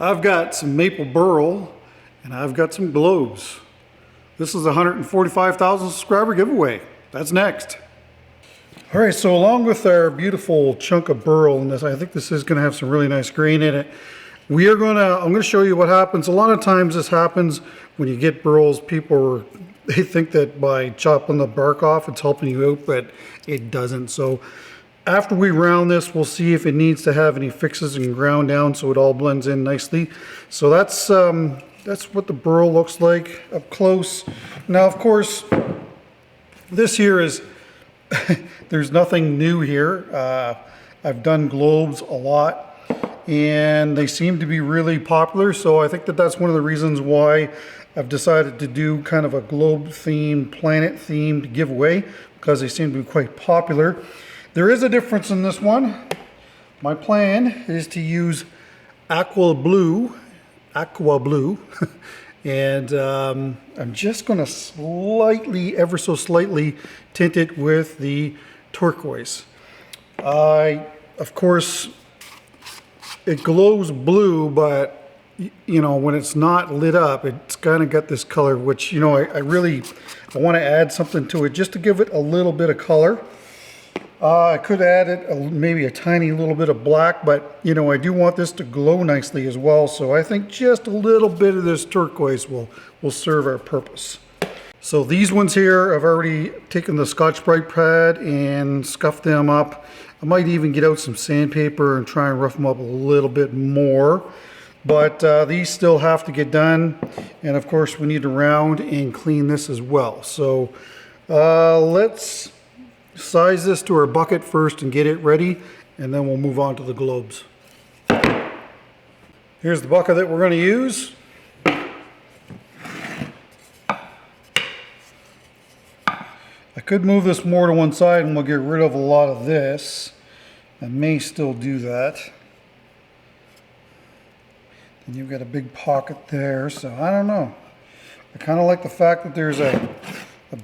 I've got some maple burl and I've got some globes. This is a 145,000 subscriber giveaway. That's next. All right, so along with our beautiful chunk of burl, and I think this is going to have some really nice grain in it, I'm going to show you what happens. A lot of times this happens when you get burls. They think that by chopping the bark off, it's helping you out, but it doesn't. So after we round this, we'll see if it needs to have any fixes and ground down so it all blends in nicely. So that's what the burl looks like up close. Now, of course, this here is, there's nothing new here. I've done globes a lot and they seem to be really popular. So I think that that's one of the reasons why I've decided to do kind of a globe themed, planet themed giveaway, because they seem to be quite popular. There is a difference in this one. My plan is to use aqua blue, and I'm just going to slightly, ever so slightly, tint it with the turquoise. Of course, it glows blue, but you know, when it's not lit up, it's kind of got this color, which, you know, I want to add something to it just to give it a little bit of color. I could add it maybe a tiny little bit of black, but you know, I do want this to glow nicely as well. So I think just a little bit of this turquoise will serve our purpose. So these ones here, I've already taken the Scotch Brite pad and scuffed them up. I might even get out some sandpaper and try and rough them up a little bit more. But these still have to get done. And of course, we need to round and clean this as well. So let's size this to our bucket first and get it ready, and then we'll move on to the globes. Here's the bucket that we're going to use. I could move this more to one side and we'll get rid of a lot of this. I may still do that. And you've got a big pocket there, so I don't know. I kind of like the fact that there's a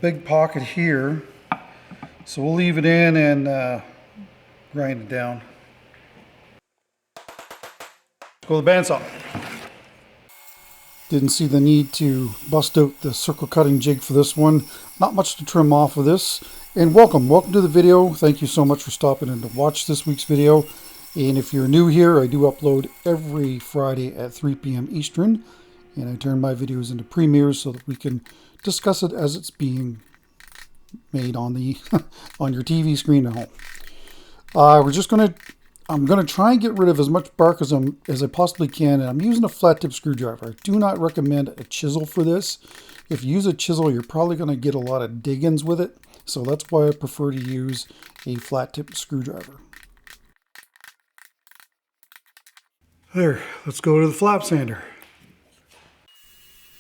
big pocket here. So we'll leave it in and grind it down. Let's go to the bandsaw. Didn't see the need to bust out the circle cutting jig for this one. Not much to trim off of this. And welcome to the video. Thank you so much for stopping in to watch this week's video. And if you're new here, I do upload every Friday at 3 p.m. Eastern. And I turn my videos into premieres so that we can discuss it as it's being made on the on your TV screen at home. I'm gonna try and get rid of as much bark as I possibly can, and I'm using a flat tip screwdriver. I do not recommend a chisel for this. If you use a chisel, you're probably gonna get a lot of dig-ins with it. So that's why I prefer to use a flat tip screwdriver. There, let's go to the flap sander.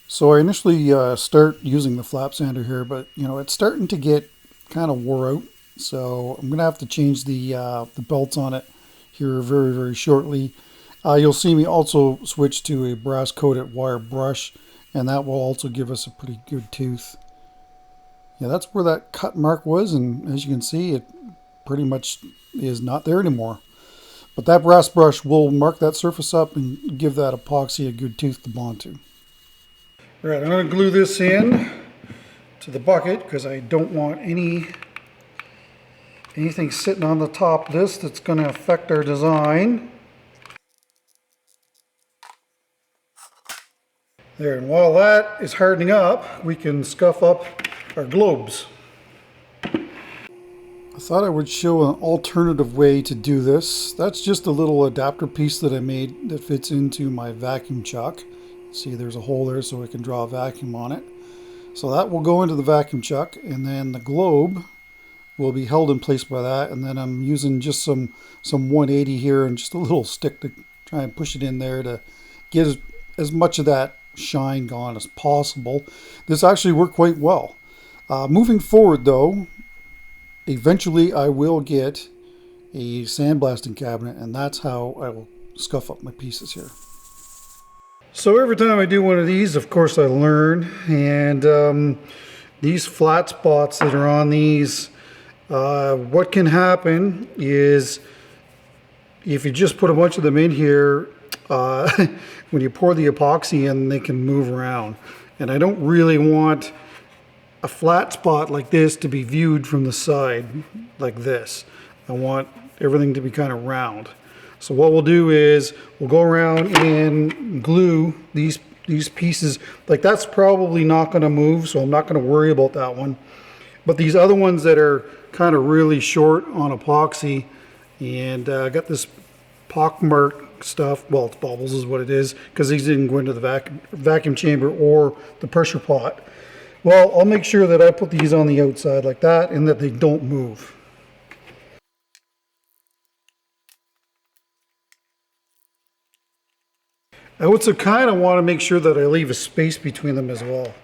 So I initially start using the flap sander here, but you know, it's starting to get kind of wore out. So I'm gonna have to change the belts on it here very, very shortly. You'll see me also switch to a brass coated wire brush, and that will also give us a pretty good tooth. Yeah, that's where that cut mark was, and as you can see, it pretty much is not there anymore. But that brass brush will mark that surface up and give that epoxy a good tooth to bond to. All right, I'm going to glue this in to the bucket because I don't want anything sitting on the top of this that's going to affect our design. There, and while that is hardening up, we can scuff up our globes. I thought I would show an alternative way to do this. That's just a little adapter piece that I made that fits into my vacuum chuck. See, there's a hole there so I can draw a vacuum on it. So that will go into the vacuum chuck, and then the globe will be held in place by that. And then I'm using just some 180 here and just a little stick to try and push it in there to get as much of that shine gone as possible. This actually worked quite well. Moving forward though, eventually I will get a sandblasting cabinet, and that's how I will scuff up my pieces here. So every time I do one of these, of course I learn, and these flat spots that are on these, what can happen is if you just put a bunch of them in here, when you pour the epoxy in, they can move around. And I don't really want a flat spot like this to be viewed from the side like this. I want everything to be kind of round. So what we'll do is we'll go around and glue these pieces. Like that's probably not going to move, so I'm not going to worry about that one. But these other ones that are kind of really short on epoxy, and I got this pockmark stuff, well, it's bubbles is what it is, because these didn't go into the vacuum chamber or the pressure pot. Well, I'll make sure that I put these on the outside like that and that they don't move. I also kind of want to make sure that I leave a space between them as well.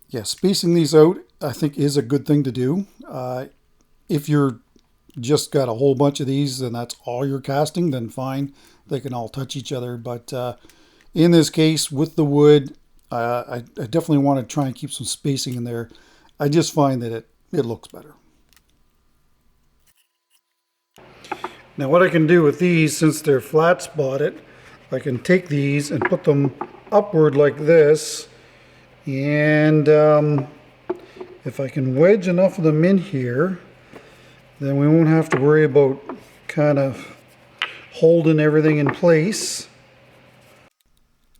Yeah, spacing these out, I think, is a good thing to do. If you're just got a whole bunch of these and that's all you're casting, then fine. They can all touch each other. But in this case, with the wood, I definitely want to try and keep some spacing in there. I just find that it looks better. Now what I can do with these, since they're flat spotted, I can take these and put them upward like this. And if I can wedge enough of them in here, then we won't have to worry about kind of holding everything in place.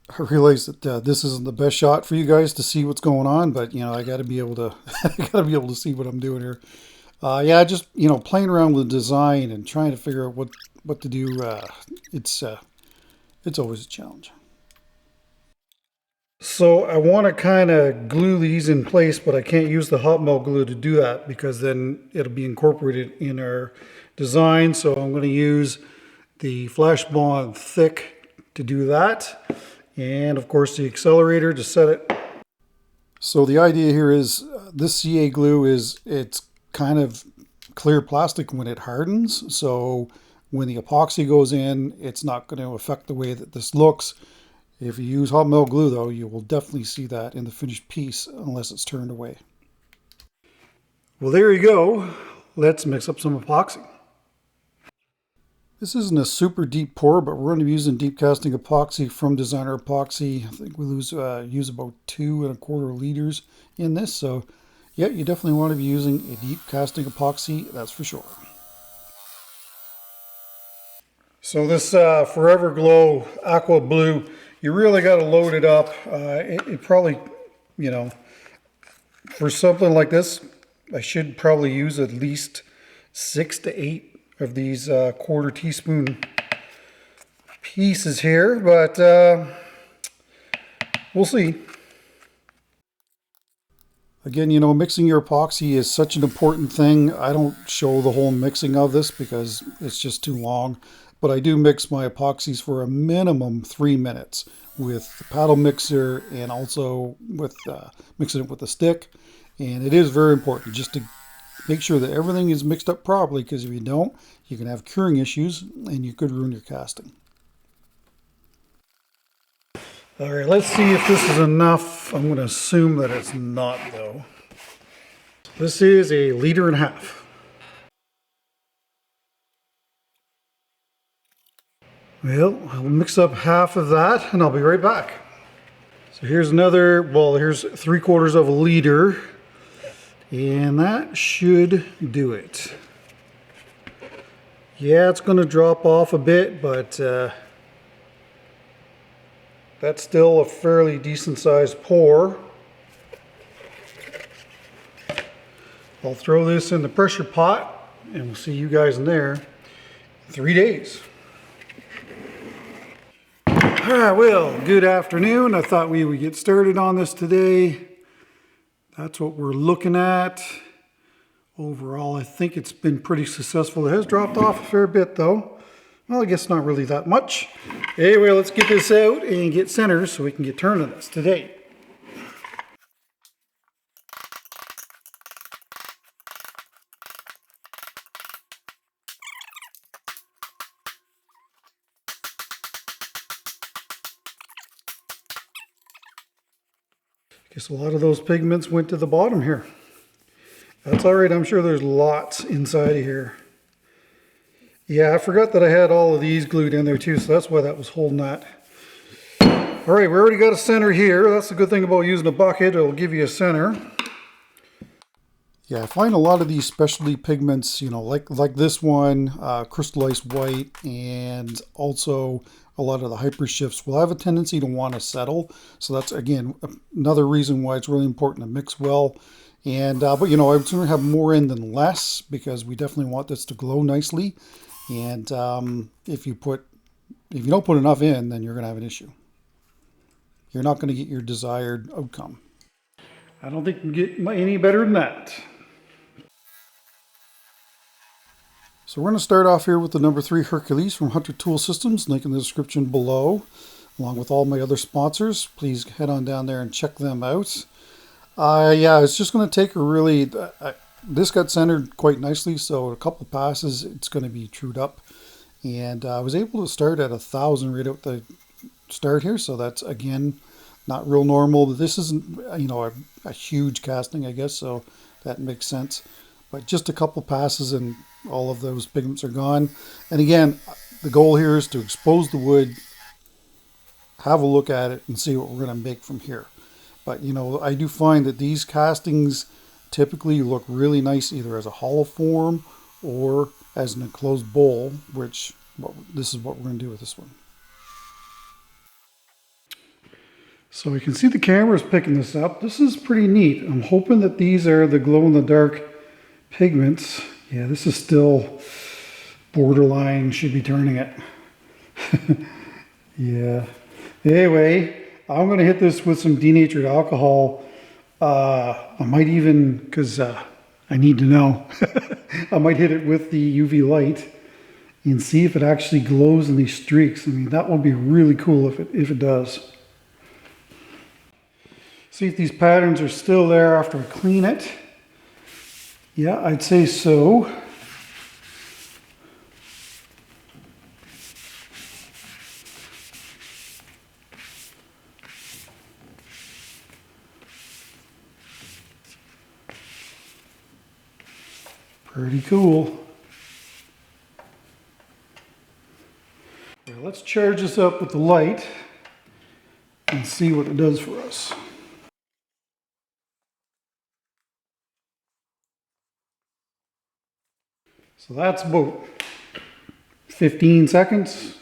I realize that this isn't the best shot for you guys to see what's going on, but you know, I got to be able to I got to be able to see what I'm doing here. Yeah, just, you know, playing around with design and trying to figure out what to do. It's always a challenge. So I want to kind of glue these in place, but I can't use the hot melt glue to do that because then it'll be incorporated in our design. So I'm going to use the Flash Bond Thick to do that. And of course the accelerator to set it. So the idea here is this CA glue it's kind of clear plastic when it hardens. So when the epoxy goes in, it's not going to affect the way that this looks. If you use hot melt glue though, you will definitely see that in the finished piece unless it's turned away. Well, there you go. Let's mix up some epoxy. This isn't a super deep pour, but we're going to be using deep casting epoxy from Designer Epoxy. I think we use about 2¼ liters in this. So yeah, you definitely want to be using a deep casting epoxy, that's for sure. So this Forever Glow Aqua Blue, you really got to load it up. It probably, you know, for something like this, I should probably use at least 6 to 8 of these 1/4 teaspoon pieces here, but we'll see. Again, you know, mixing your epoxy is such an important thing. I don't show the whole mixing of this because it's just too long, but I do mix my epoxies for a minimum 3 minutes with the paddle mixer and also with mixing it with a stick. And it is very important just to make sure that everything is mixed up properly, because if you don't, you can have curing issues and you could ruin your casting. All right, let's see if this is enough. I'm going to assume that it's not though. This is 1.5 liters. Well, I'll mix up half of that and I'll be right back. So here's another, well, here's 3/4 liter. And that should do it. Yeah, it's going to drop off a bit, but that's still a fairly decent sized pour. I'll throw this in the pressure pot and we'll see you guys in there in 3 days. All right, well, good afternoon. I thought we would get started on this today. That's what we're looking at. Overall, I think it's been pretty successful. It has dropped off a fair bit though. Well, I guess not really that much. Anyway, let's get this out and get centers so we can get turning this today. Guess a lot of those pigments went to the bottom here. That's all right. I'm sure there's lots inside of here. Yeah, I forgot that I had all of these glued in there too, so that's why that was holding that. All right, we already got a center here. That's the good thing about using a bucket. It'll give you a center. Yeah, I find a lot of these specialty pigments, you know, like this one, crystallized white, and also a lot of the hyper shifts will have a tendency to want to settle. So that's, again, another reason why it's really important to mix well. And but you know, I'd sooner have more in than less, because we definitely want this to glow nicely. And if you don't put enough in, then you're going to have an issue. You're not going to get your desired outcome. I don't think you can get any better than that. So we're going to start off here with the number 3 Hercules from Hunter Tool Systems, link in the description below, along with all my other sponsors. Please head on down there and check them out. Yeah, it's just going to take a really, this got centered quite nicely, so a couple passes, it's going to be trued up. And I was able to start at 1,000 right out the start here, so that's, again, not real normal. This isn't, you know, a huge casting, I guess, so that makes sense. But just a couple passes and all of those pigments are gone. And again, the goal here is to expose the wood, have a look at it, and see what we're going to make from here. But, you know, I do find that these castings typically look really nice either as a hollow form or as an enclosed bowl, which this is what we're going to do with this one. So we can see the camera's picking this up. This is pretty neat. I'm hoping that these are the glow-in-the-dark pigments. Yeah, this is still borderline, should be turning it. Yeah. Anyway, I'm going to hit this with some denatured alcohol. I might even, because I need to know, I might hit it with the UV light and see if it actually glows in these streaks. I mean, that would be really cool if it does. See if these patterns are still there after I clean it. Yeah, I'd say so. Pretty cool. Well, let's charge this up with the light and see what it does for us. So that's about 15 seconds.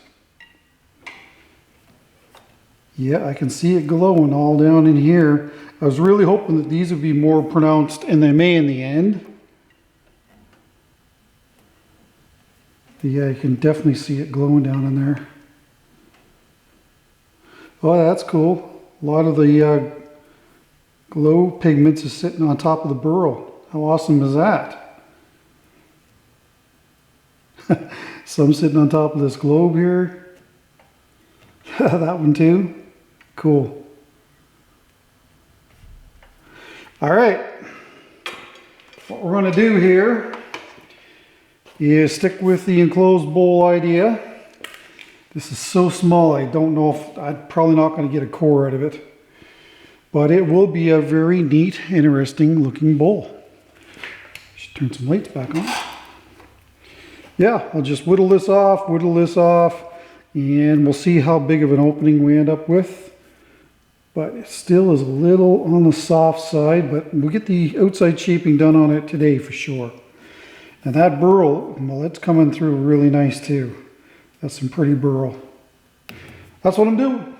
Yeah, I can see it glowing all down in here. I was really hoping that these would be more pronounced, and they may in the end. But yeah, you can definitely see it glowing down in there. Oh, that's cool. A lot of the glow pigments is sitting on top of the burl. How awesome is that? Some sitting on top of this globe here. That one too. Cool. All right. What we're going to do here is stick with the enclosed bowl idea. This is so small, I don't know if I'm probably not going to get a core out of it. But it will be a very neat, interesting looking bowl. Should turn some lights back on. Yeah, I'll just whittle this off, and we'll see how big of an opening we end up with. But it still is a little on the soft side, but we'll get the outside shaping done on it today for sure. And that burl, well, it's coming through really nice too. That's some pretty burl. That's what I'm doing.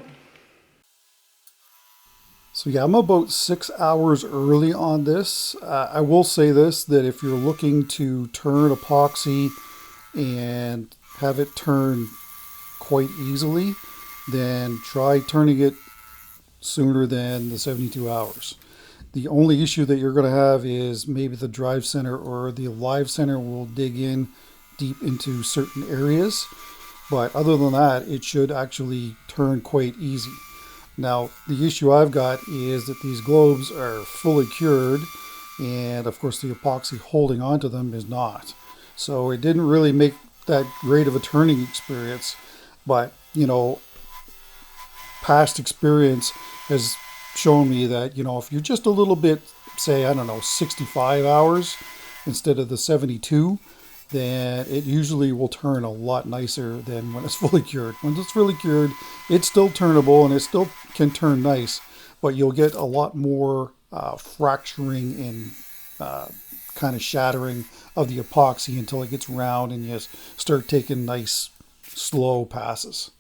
So yeah, I'm about 6 hours early on this. I will say this, that if you're looking to turn epoxy and have it turn quite easily, then try turning it sooner than the 72 hours. The only issue that you're going to have is maybe the drive center or the live center will dig in deep into certain areas. But other than that, it should actually turn quite easy. Now, the issue I've got is that these globes are fully cured, and of course the epoxy holding onto them is not. So it didn't really make that great of a turning experience. But, you know, past experience has shown me that, you know, if you're just a little bit, say, I don't know, 65 hours instead of the 72, then it usually will turn a lot nicer than when it's fully cured. When it's fully cured, it's still turnable and it still can turn nice, but you'll get a lot more fracturing and kind of shattering of the epoxy until it gets round and you start taking nice slow passes.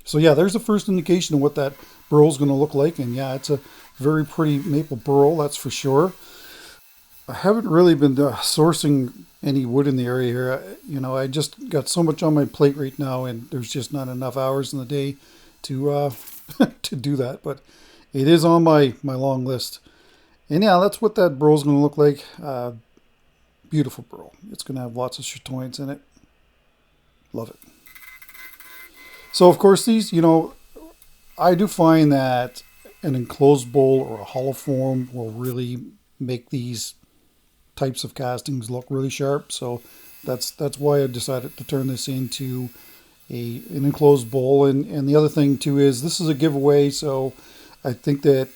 So yeah, there's the first indication of what that burl is going to look like. And yeah, it's a very pretty maple burl, that's for sure. I haven't really been sourcing any wood in the area here. I just got so much on my plate right now, and there's just not enough hours in the day to to do that. But it is on my long list. And yeah, that's what that burl is going to look like. Beautiful burl. It's going to have lots of chatoyance in it. Love it. So of course these, I do find that an enclosed bowl or a hollow form will really make these types of castings look really sharp. So that's why I decided to turn this into an enclosed bowl. And the other thing too is this is a giveaway, so I think that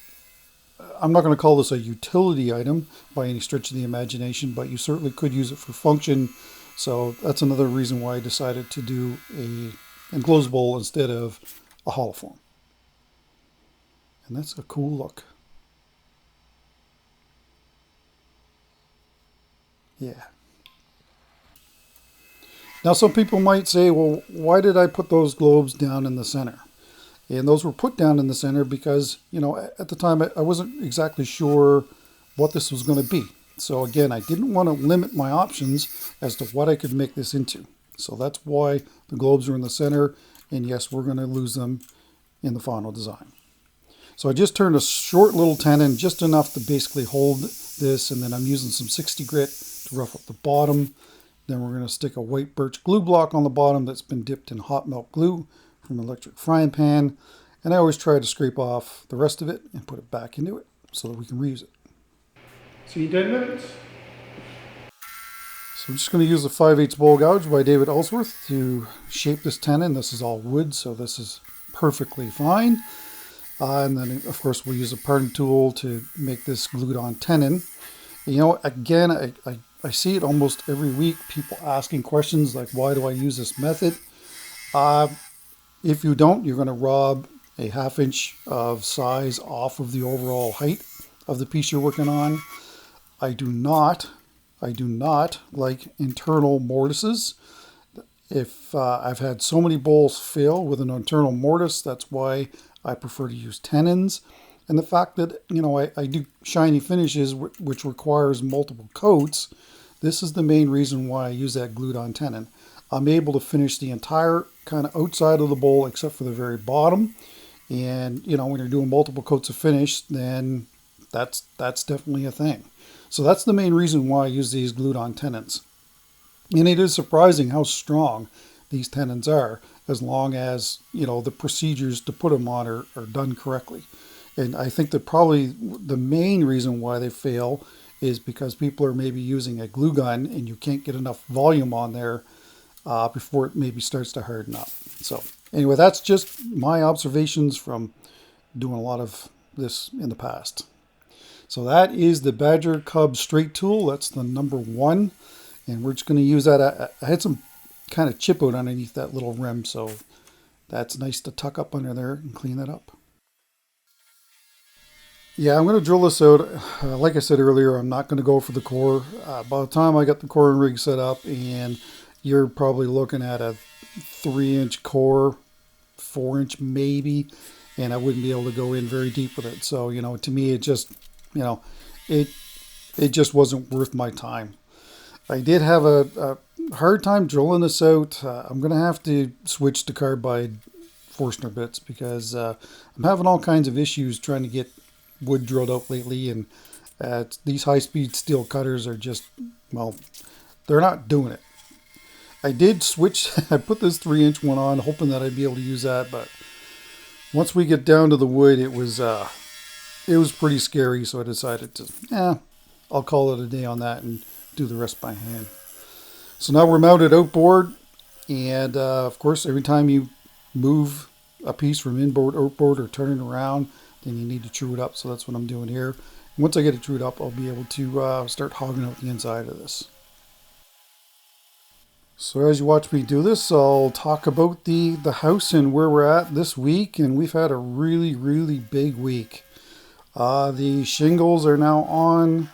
I'm not going to call this a utility item by any stretch of the imagination, but you certainly could use it for function. So that's another reason why I decided to do a enclosed bowl instead of a hollow form. And that's a cool look. Yeah. Now some people might say, well, why did I put those globes down in the center? And those were put down in the center because, at the time I wasn't exactly sure what this was going to be. So again, I didn't want to limit my options as to what I could make this into. So that's why the globes are in the center. And yes, we're going to lose them in the final design. So I just turned a short little tenon, just enough to basically hold this. And then I'm using some 60 grit to rough up the bottom. Then we're going to stick a white birch glue block on the bottom that's been dipped in hot melt glue from an electric frying pan. And I always try to scrape off the rest of it and put it back into it so that we can reuse it. See, 10 minutes. So I'm just going to use the 5/8 bowl gouge by David Ellsworth to shape this tenon. This is all wood, so this is perfectly fine. And then, of course, we'll use a parting tool to make this glued on tenon. Again, I see it almost every week, people asking questions like, why do I use this method? If you don't, you're going to rob a 1/2 inch of size off of the overall height of the piece you're working on. I do not like internal mortises. If I've had so many bowls fail with an internal mortise, that's why I prefer to use tenons. And the fact that, I do shiny finishes, which requires multiple coats, this is the main reason why I use that glued on tenon. I'm able to finish the entire kind of outside of the bowl except for the very bottom. And, when you're doing multiple coats of finish, then that's definitely a thing. So that's the main reason why I use these glued on tenons. And it is surprising how strong these tenons are, as long as, the procedures to put them on are done correctly. And I think that probably the main reason why they fail is because people are maybe using a glue gun and you can't get enough volume on there before it maybe starts to harden up. So anyway, that's just my observations from doing a lot of this in the past. So that is the Badger Cub straight tool. That's the number 1. And we're just going to use that. I had some kind of chip out underneath that little rim, so that's nice to tuck up under there and clean that up. Yeah, I'm going to drill this out. Like I said earlier, I'm not going to go for the core. By the time I got the core and rig set up, and you're probably looking at a 3-inch core, 4-inch maybe, and I wouldn't be able to go in very deep with it. So, to me, it just, it just wasn't worth my time. I did have a hard time drilling this out. I'm going to have to switch to carbide Forstner bits because I'm having all kinds of issues trying to get wood drilled out lately, and these high-speed steel cutters are just, well, they're not doing it. I did switch. I put this 3-inch one on hoping that I'd be able to use that, but once we get down to the wood, it was pretty scary, so I decided to I'll call it a day on that and do the rest by hand. So now we're mounted outboard, and of course every time you move a piece from inboard outboard or turn it around, then you need to true it up. So that's what I'm doing here. And once I get it trued up, I'll be able to start hogging out the inside of this. So as you watch me do this, I'll talk about the house and where we're at this week. And we've had a really big week. The shingles are now on.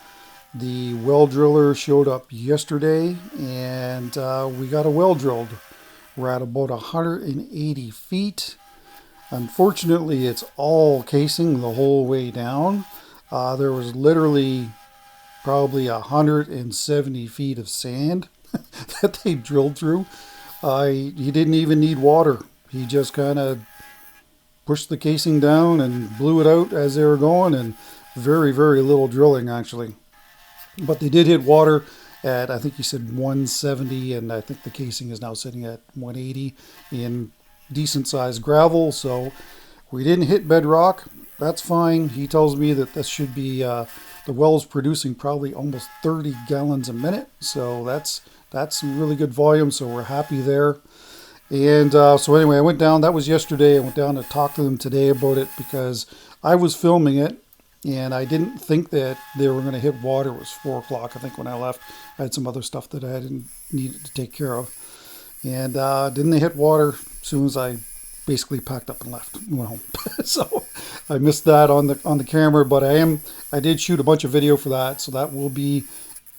The well driller showed up yesterday, and we got a well drilled. We're at about 180 feet. Unfortunately, it's all casing the whole way down. There was literally probably 170 feet of sand that they drilled through. He didn't even need water. He just kind of pushed the casing down and blew it out as they were going, and very little drilling actually. But they did hit water at, I think he said 170, and I think the casing is now sitting at 180 in decent sized gravel. So we didn't hit bedrock. That's fine. He tells me that this should be the well's producing probably almost 30 gallons a minute. So that's some really good volume. So we're happy there. And so anyway, I went down. That was yesterday. I went down to talk to them today about it because I was filming it. And I didn't think that they were going to hit water. It was 4 o'clock, I think, when I left. I had some other stuff that I needed to take care of. And didn't they hit water as soon as I basically packed up and left and went home. So I missed that on the camera, but I did shoot a bunch of video for that. So that will be,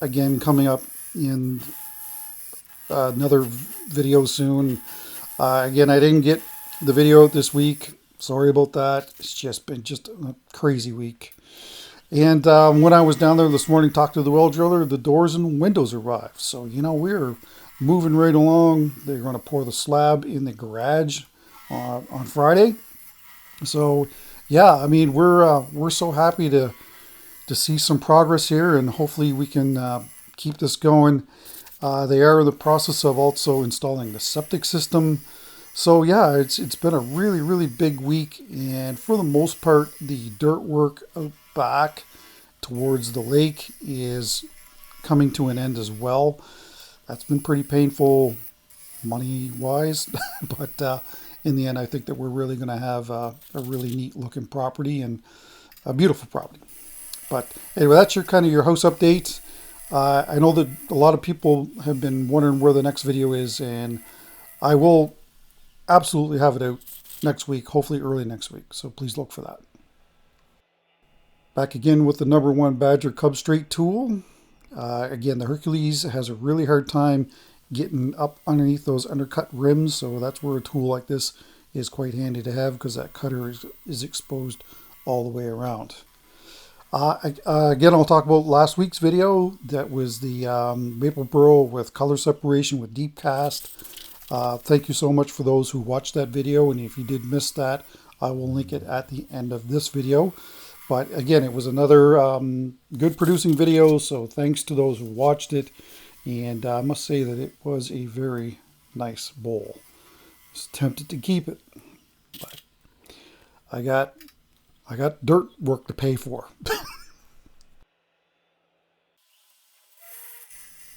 again, coming up in another video soon. Again, I didn't get the video out this week. Sorry about that. It's just been a crazy week. And when I was down there this morning, talked to the well driller, the doors and windows arrived. So, we're moving right along. They're going to pour the slab in the garage on Friday. So, yeah, I mean, we're so happy to see some progress here, and hopefully we can keep this going. They are in the process of also installing the septic system. So yeah, it's been a really big week, and for the most part, the dirt work out back towards the lake is coming to an end as well. That's been pretty painful money-wise, but in the end, I think that we're really going to have a really neat-looking property and a beautiful property. But anyway, that's your house update. I know that a lot of people have been wondering where the next video is, and I will absolutely have it out next week, hopefully early next week. So please look for that. Back again with the #1 Badger Cub Straight tool. Again, the Hercules has a really hard time getting up underneath those undercut rims. So that's where a tool like this is quite handy to have, because that cutter is exposed all the way around. Again, I'll talk about last week's video. That was the maple burl with color separation with deep cast. Thank you so much for those who watched that video, and if you did miss that, I will link it at the end of this video. But again, it was another good producing video, so thanks to those who watched it. And I must say that it was a very nice bowl. I was tempted to keep it, but I got dirt work to pay for.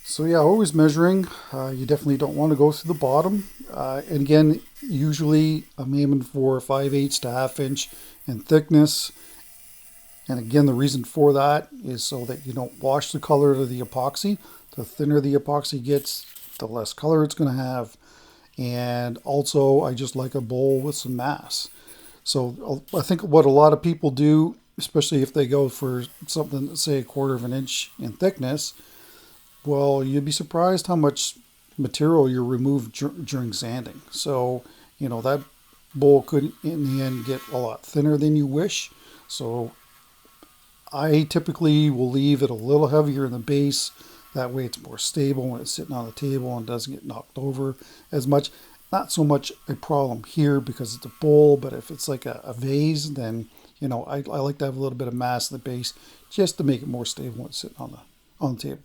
So yeah, always measuring. You definitely don't want to go through the bottom. And again, usually I'm aiming for 5/8 to 1/2 inch in thickness. And again, the reason for that is so that you don't wash the color of the epoxy. The thinner the epoxy gets, the less color it's going to have. And also, I just like a bowl with some mass. So I think what a lot of people do, especially if they go for something, say 1/4 inch in thickness, well, you'd be surprised how much material you remove during sanding. So, that bowl could, in the end, get a lot thinner than you wish. So, I typically will leave it a little heavier in the base. That way it's more stable when it's sitting on the table and doesn't get knocked over as much. Not so much a problem here because it's a bowl, but if it's like a vase, then, I like to have a little bit of mass in the base just to make it more stable when it's sitting on the table.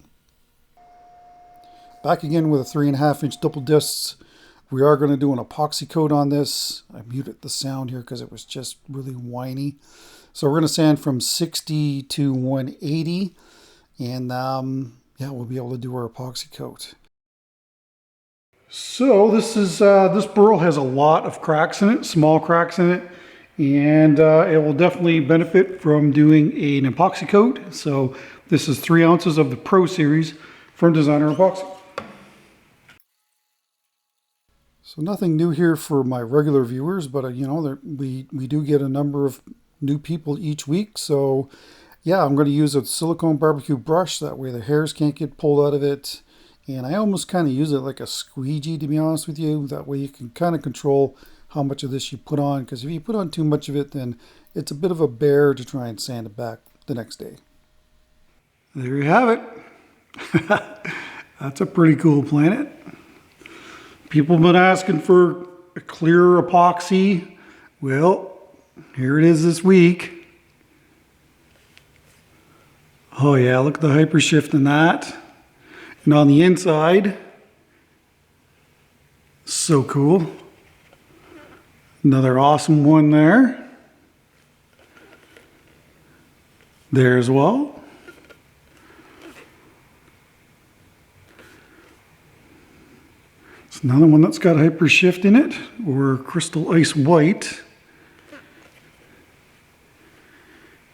Back again with a 3.5 inch double discs. We are going to do an epoxy coat on this. I muted the sound here because it was just really whiny. So we're going to sand from 60 to 180, and yeah, we'll be able to do our epoxy coat. So this burl has a lot of cracks in it, small cracks in it, and it will definitely benefit from doing an epoxy coat. So this is 3 ounces of the Pro Series from Designer Epoxy. So nothing new here for my regular viewers, but you know, we do get a number of new people each week. So yeah, I'm going to use a silicone barbecue brush. That way the hairs can't get pulled out of it. And I almost kind of use it like a squeegee, to be honest with you. That way you can kind of control how much of this you put on. Because if you put on too much of it, then it's a bit of a bear to try and sand it back the next day. There you have it. That's a pretty cool planet. People have been asking for a clear epoxy. Well, here it is this week. Oh yeah, look at the hypershift in that. And on the inside, so cool. Another awesome one there. There as well. It's another one that's got hypershift in it, or crystal ice white.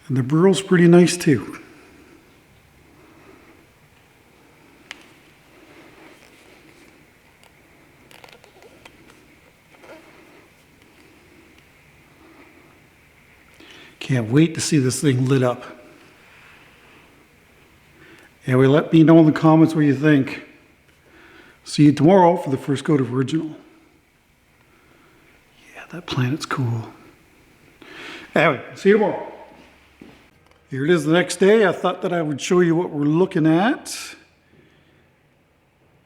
And the burl's pretty nice too. Can't wait to see this thing lit up. Anyway, let me know in the comments what you think. See you tomorrow for the first coat of original. Yeah, that planet's cool. Anyway, see you tomorrow. Here it is the next day. I thought that I would show you what we're looking at.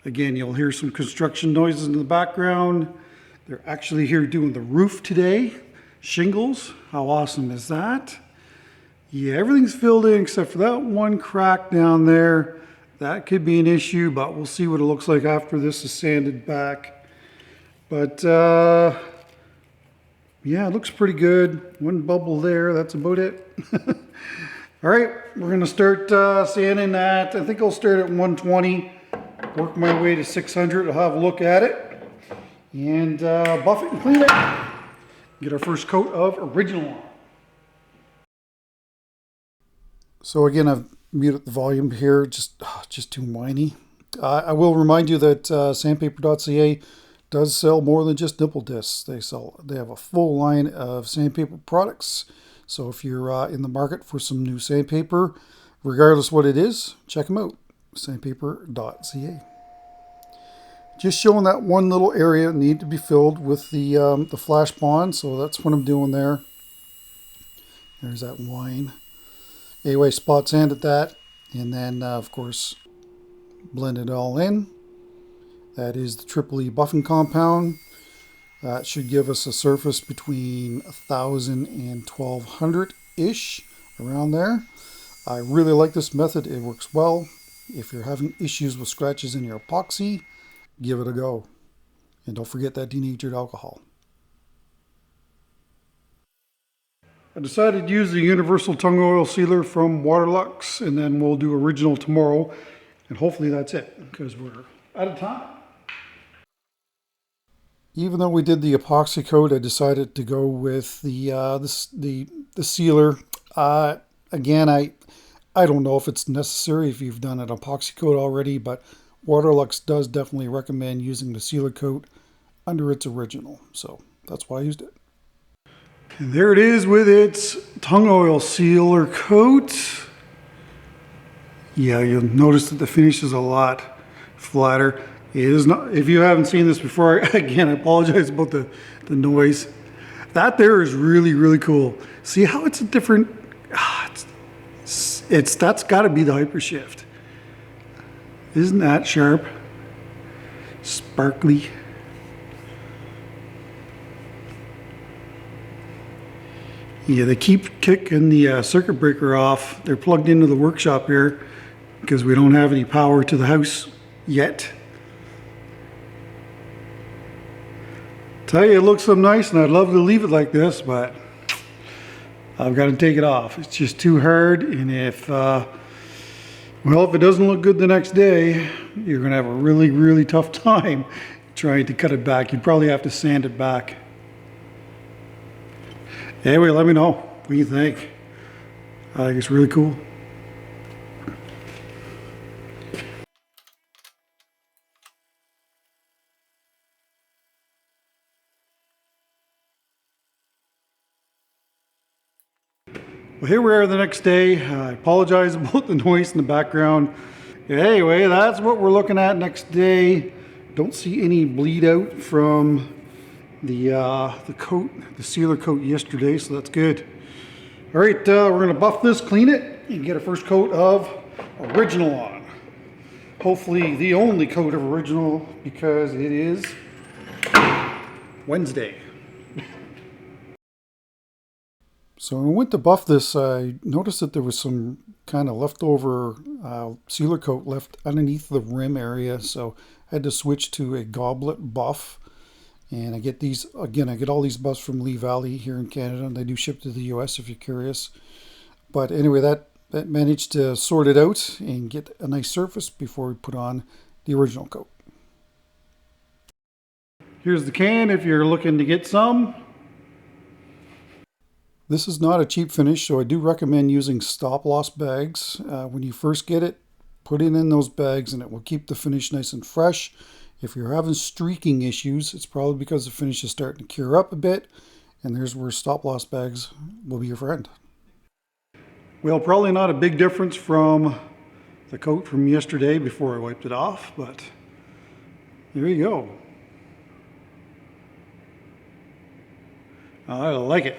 Again, you'll hear some construction noises in the background. They're actually here doing the roof today. Shingles. How awesome is that? Yeah, everything's filled in except for that one crack down there. That could be an issue, but we'll see what it looks like after this is sanded back. But yeah, it looks pretty good. One bubble there, that's about it. All right, we're gonna start sanding that. I think I'll start at 120, work my way to 600. I'll have a look at it and buff it and clean it. Get our first coat of original on. So again, I've muted the volume here, just too whiny. I will remind you that sandpaper.ca does sell more than just nipple discs. They have a full line of sandpaper products. So if you're in the market for some new sandpaper, regardless what it is, check them out. Sandpaper.ca. Just showing that one little area need to be filled with the flash bond. So that's what I'm doing there. There's that wine. Anyway, spot sanded that, and then of course blend it all in. That is the Triple E buffing compound. That should give us a surface between 1,000 and 1,200 ish, around there. I really like this method. It works well. If you're having issues with scratches in your epoxy, give it a go. And don't forget that denatured alcohol. I decided to use the universal tung oil sealer from Waterlux, and then we'll do original tomorrow. And hopefully that's it, because we're out of time. Even though we did the epoxy coat, I decided to go with the sealer. Again, I don't know if it's necessary if you've done an epoxy coat already, but Waterlux does definitely recommend using the sealer coat under its original. So that's why I used it. And there it is with its tung oil sealer coat. Yeah, you'll notice that the finish is a lot flatter. It is not, if you haven't seen this before, again, I apologize about the noise. That there is really, really cool. See how it's a different, that's gotta be the hypershift. Isn't that sharp? Sparkly. Yeah, they keep kicking the circuit breaker off. They're plugged into the workshop here because we don't have any power to the house yet. Tell you, it looks so nice, and I'd love to leave it like this, but I've got to take it off. It's just too hard, and if it doesn't look good the next day, you're going to have a really, really tough time trying to cut it back. You'd probably have to sand it back. Anyway, let me know what you think. I think it's really cool. Well, here we are the next day. I apologize about the noise in the background. Anyway, that's what we're looking at next day. Don't see any bleed out from the coat, the sealer coat yesterday, so that's good. All right, we're gonna buff this, clean it, and get a first coat of original on. Hopefully the only coat of original, because it is Wednesday. So when I went to buff this, I noticed that there was some kind of leftover sealer coat left underneath the rim area, so I had to switch to a goblet buff. And I get these, again, I get all these buffs from Lee Valley here in Canada, and they do ship to the US if you're curious. But anyway, that managed to sort it out and get a nice surface before we put on the original coat. Here's the can if you're looking to get some. This is not a cheap finish, so I do recommend using stop-loss bags. When you first get it, put it in those bags and it will keep the finish nice and fresh. If you're having streaking issues, it's probably because the finish is starting to cure up a bit, and there's where stop-loss bags will be your friend. Well, probably not a big difference from the coat from yesterday before I wiped it off, but there you go. I like it.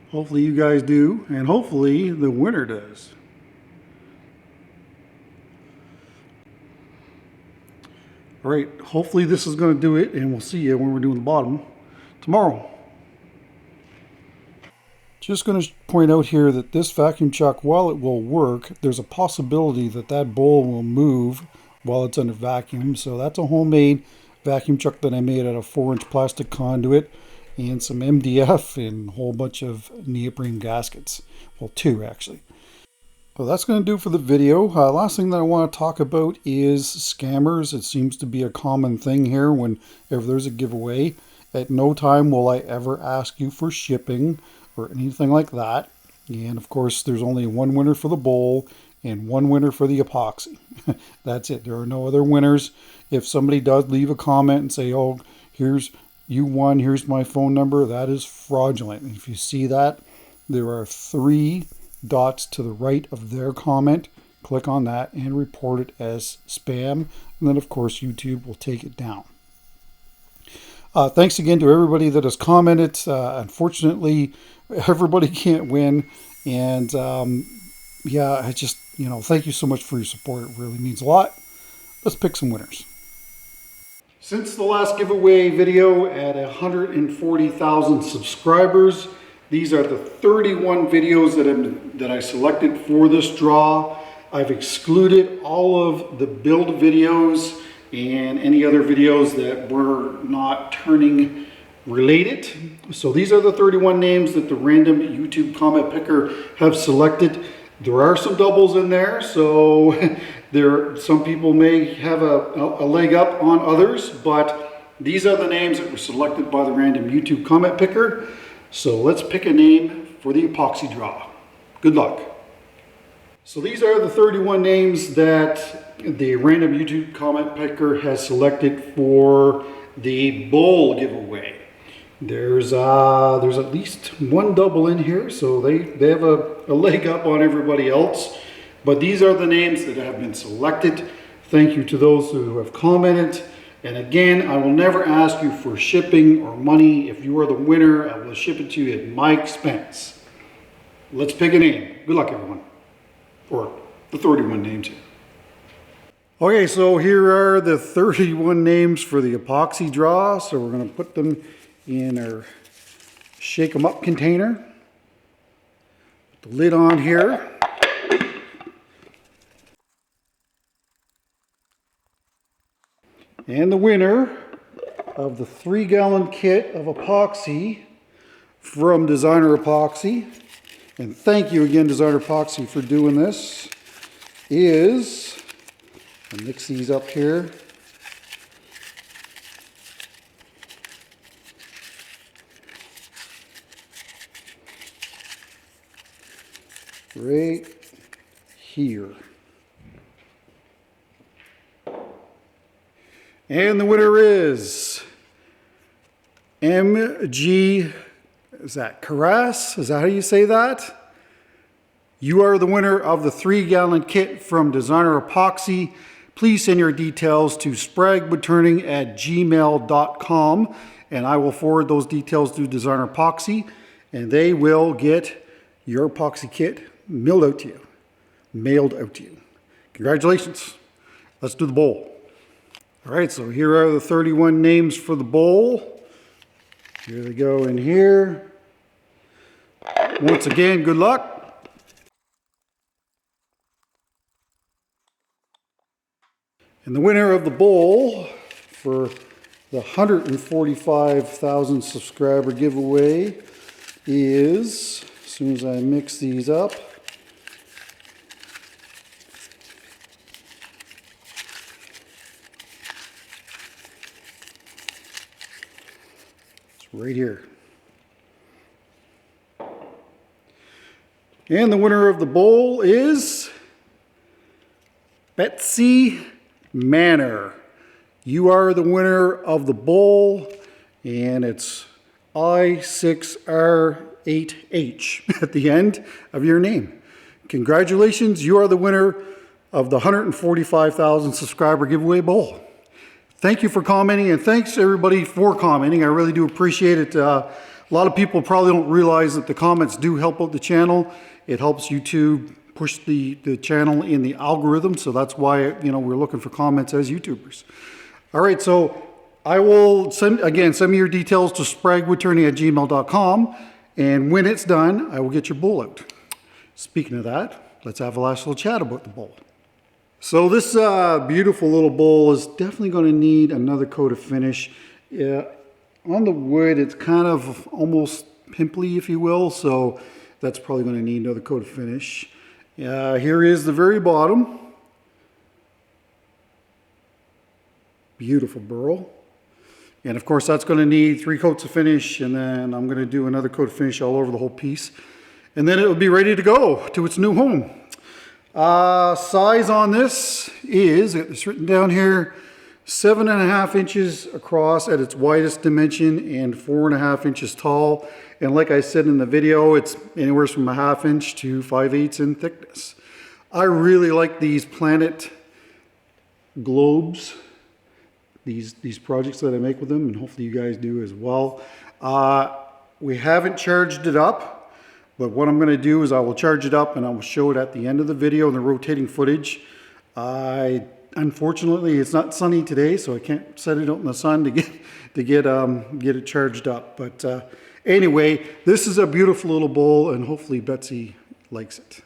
Hopefully you guys do, and hopefully the winner does. All right, hopefully this is going to do it, and we'll see you when we're doing the bottom tomorrow. Just going to point out here that this vacuum chuck, while it will work, there's a possibility that that bowl will move while it's under vacuum. So that's a homemade vacuum chuck that I made out of 4-inch plastic conduit and some MDF and a whole bunch of neoprene gaskets. Well, 2 actually. Well, that's going to do for the video. Last thing that I want to talk about is scammers. It seems to be a common thing here whenever there's a giveaway. At no time will I ever ask you for shipping or anything like that. And of course, there's only one winner for the bowl and one winner for the epoxy. That's it. There are no other winners. If somebody does leave a comment and say, oh, you won, here's my phone number, that is fraudulent. And if you see that, there are 3 dots to the right of their comment. Click on that and report it as spam. And then, of course, YouTube will take it down. Thanks again to everybody that has commented. Unfortunately, everybody can't win. And yeah, I just, thank you so much for your support. It really means a lot. Let's pick some winners. Since the last giveaway video at 140,000 subscribers, these are the 31 videos that I selected for this draw. I've excluded all of the build videos and any other videos that were not turning related. So these are the 31 names that the random YouTube comment picker have selected. There are some doubles in there, so some people may have a leg up on others, but these are the names that were selected by the random YouTube comment picker. So let's pick a name for the epoxy draw. Good luck. So these are the 31 names that the random YouTube comment picker has selected for the bowl giveaway. There's at least one double in here, so they have a leg up on everybody else. But these are the names that have been selected. Thank you to those who have commented. And again, I will never ask you for shipping or money. If you are the winner, I will ship it to you at my expense. Let's pick a name. Good luck, everyone. Or the 31 names here. Okay, so here are the 31 names for the epoxy draw. So we're going to put them in our shake 'em up container. Put the lid on here. And the winner of the 3-gallon kit of epoxy from Designer Epoxy, and thank you again, Designer Epoxy, for doing this, is, I'll mix these up here. Right here. And the winner is MG, is that Carras? Is that how you say that? You are the winner of the 3-gallon kit from Designer Epoxy. Please send your details to spraguewoodturning@gmail.com, and I will forward those details to Designer Epoxy, and they will get your epoxy kit mailed out to you. Congratulations. Let's do the bowl. All right, so here are the 31 names for the bowl. Here they go in here. Once again, good luck. And the winner of the bowl for the 145,000 subscriber giveaway is, as soon as I mix these up, it's right here. And the winner of the bowl is Betsy Manor. You are the winner of the bowl, and it's I6R8H at the end of your name. Congratulations, you are the winner of the 145,000 subscriber giveaway bowl. Thank you for commenting, and thanks everybody for commenting. I really do appreciate it. A lot of people probably don't realize that the comments do help out the channel. It helps YouTube push the channel in the algorithm, so that's why, you know, we're looking for comments as YouTubers. All right, so I will send me your details to spraguewoodturning@gmail.com, and when it's done, I will get your bowl out. Speaking of that, let's have a last little chat about the bowl. So this beautiful little bowl is definitely going to need another coat of finish. On the wood, it's kind of almost pimply, if you will, so that's probably going to need another coat of finish. Here is the very bottom. Beautiful burl. And of course that's going to need 3 coats of finish, and then I'm going to do another coat of finish all over the whole piece. And then it will be ready to go to its new home. Size on this is, it's written down here, 7.5 inches across at its widest dimension and 4.5 inches tall. And like I said in the video, it's anywhere from 1/2 inch to 5/8 in thickness. I really like these planet globes, these projects that I make with them, and hopefully you guys do as well. We haven't charged it up, but what I'm going to do is I will charge it up and I will show it at the end of the video in the rotating footage. Unfortunately, it's not sunny today, so I can't set it out in the sun to get it charged up. But anyway, this is a beautiful little bowl, and hopefully Betsy likes it.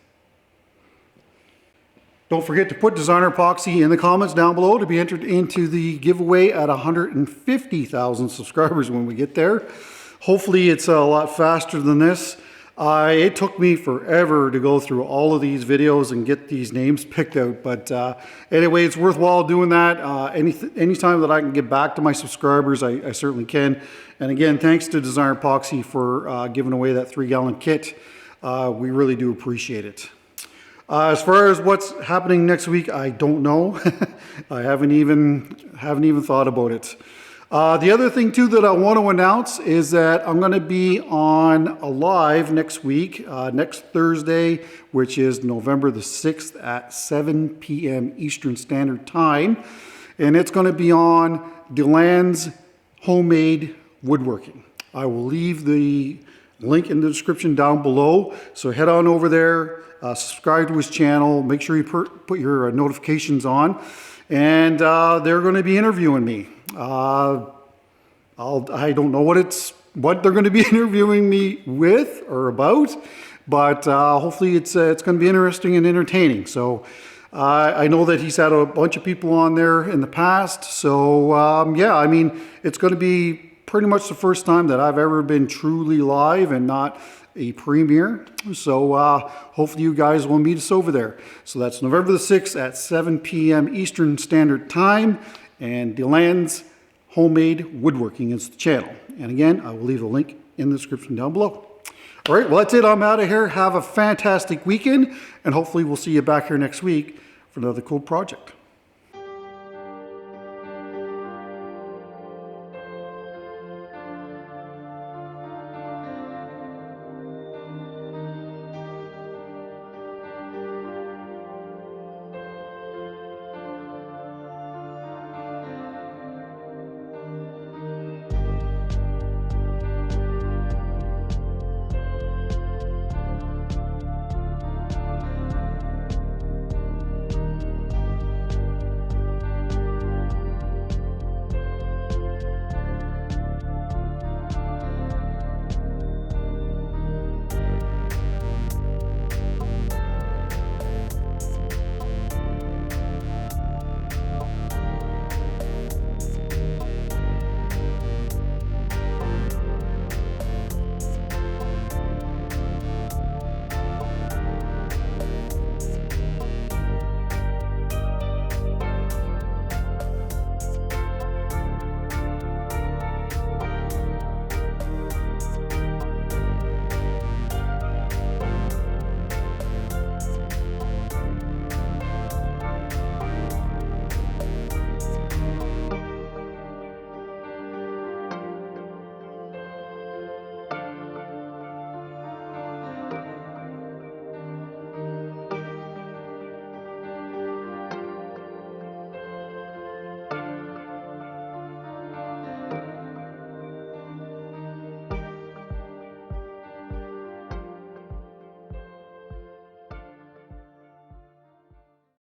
Don't forget to put Designer Epoxy in the comments down below to be entered into the giveaway at 150,000 subscribers when we get there. Hopefully it's a lot faster than this. It took me forever to go through all of these videos and get these names picked out, but anyway, it's worthwhile doing that. Anytime that I can get back to my subscribers, I certainly can. And again, thanks to Designer Epoxy for giving away that 3-gallon kit. We really do appreciate it. As far as what's happening next week, I don't know. I haven't even thought about it. The other thing too that I want to announce is that I'm going to be on a live next week, next Thursday, which is November the 6th at 7 p.m. Eastern Standard Time. And it's going to be on Delans Homemade Woodworking. I will leave the link in the description down below. So head on over there, subscribe to his channel, make sure you put your notifications on. And they're going to be interviewing me. I don't know what they're going to be interviewing me with or about, but hopefully it's going to be interesting and entertaining. So I know that he's had a bunch of people on there in the past. So yeah, I mean, it's going to be pretty much the first time that I've ever been truly live and not a premiere. So hopefully you guys will meet us over there. So that's November the 6th at 7 p.m. Eastern Standard Time, and Delans Homemade Woodworking is the channel. And again, I will leave a link in the description down below. All right, well, that's it. I'm out of here. Have a fantastic weekend, and hopefully we'll see you back here next week for another cool project.